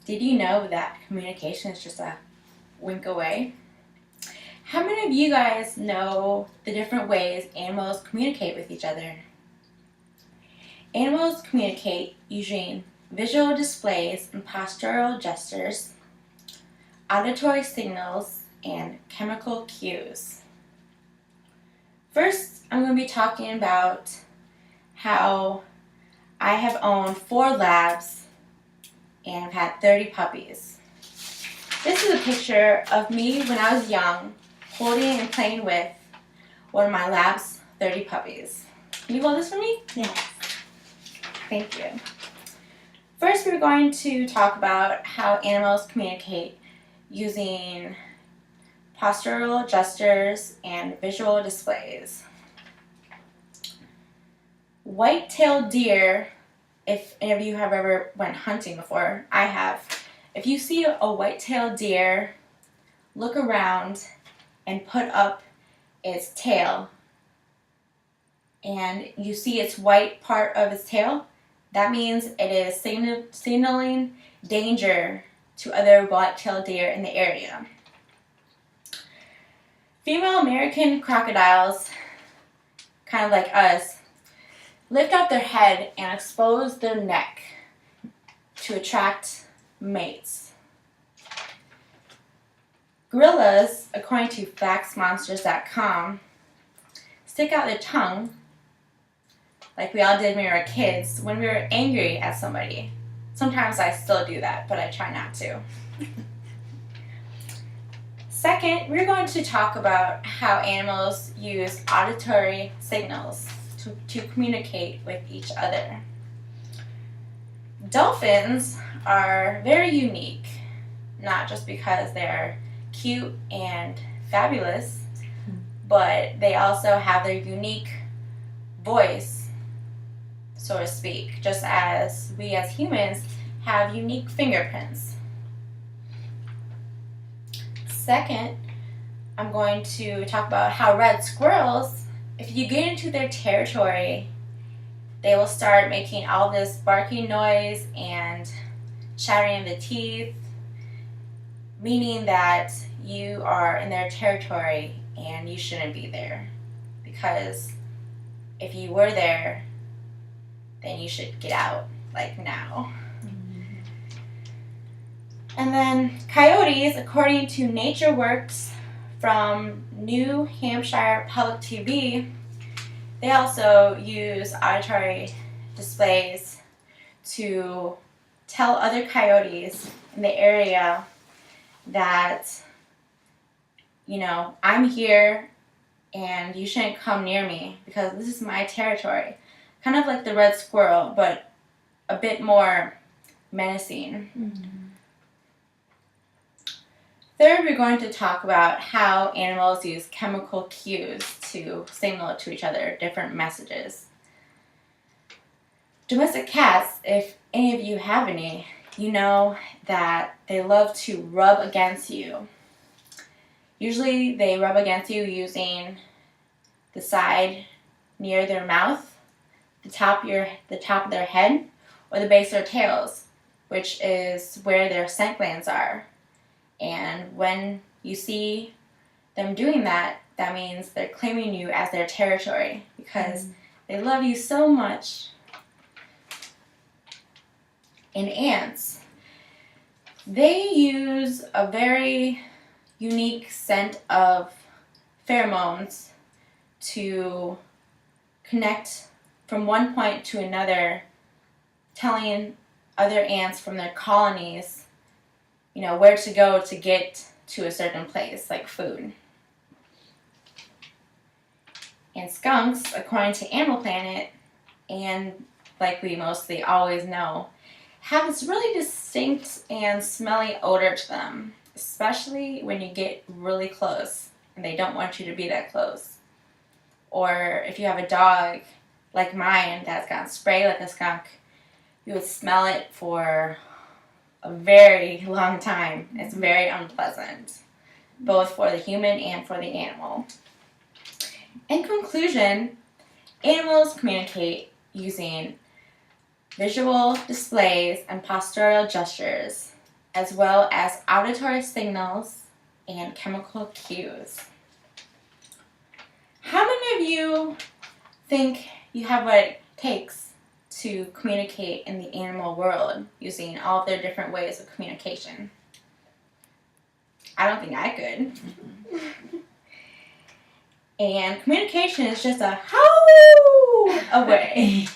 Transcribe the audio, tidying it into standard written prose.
Did you know that communication is just a wink away? How many of you guys know the different ways animals communicate with each other? Animals communicate using visual displays and postural gestures, auditory signals, and chemical cues. First, I'm going to be talking about how I have owned 4 labs and I've had 30 puppies. This is a picture of me when I was young, holding and playing with one of my lab's 30 puppies. Can you hold this for me? Yes. Thank you. First, we're going to talk about how animals communicate using postural gestures and visual displays. White-tailed deer, if any of you have ever went hunting before, I have. If you see a white-tailed deer, look around and put up its tail, and you see its white part of its tail, that means it is signaling danger to other white-tailed deer in the area. Female American crocodiles, kind of like us, lift up their head and expose their neck to attract mates. Gorillas, according to factsmonsters.com, stick out their tongue like we all did when we were kids when we were angry at somebody. Sometimes I still do that, but I try not to. Second, we're going to talk about how animals use auditory signals to communicate with each other. Dolphins are very unique, not just because they're cute and fabulous, but they also have their unique voice, so to speak, just as we as humans have unique fingerprints. Second, I'm going to talk about how red squirrels, if you get into their territory, they will start making all this barking noise and chattering of the teeth, meaning that you are in their territory and you shouldn't be there. Because if you were there, then you should get out, like now. And then coyotes, according to NatureWorks from New Hampshire Public TV, they also use auditory displays to tell other coyotes in the area that, you know, I'm here and you shouldn't come near me because this is my territory. Kind of like the red squirrel, but a bit more menacing. Mm-hmm. Third, we're going to talk about how animals use chemical cues to signal to each other different messages. Domestic cats, if any of you have any, you know that they love to rub against you. Usually they rub against you using the side near their mouth, the top of their head, or the base of their tails, which is where their scent glands are. And when you see them doing that, that means they're claiming you as their territory because they love you so much. And ants, they use a very unique scent of pheromones to connect from one point to another, telling other ants from their colonies, you know, where to go to get to a certain place, like food. And skunks, according to Animal Planet, and like we mostly always know, have this really distinct and smelly odor to them, especially when you get really close and they don't want you to be that close. Or if you have a dog like mine that's got spray like a skunk, you would smell it for a very long time. It's very unpleasant, both for the human and for the animal. In conclusion, animals communicate using visual displays and postural gestures as well as auditory signals and chemical cues. How many of you think you have what it takes to communicate in the animal world using all of their different ways of communication? I don't think I could. And communication is just a how away.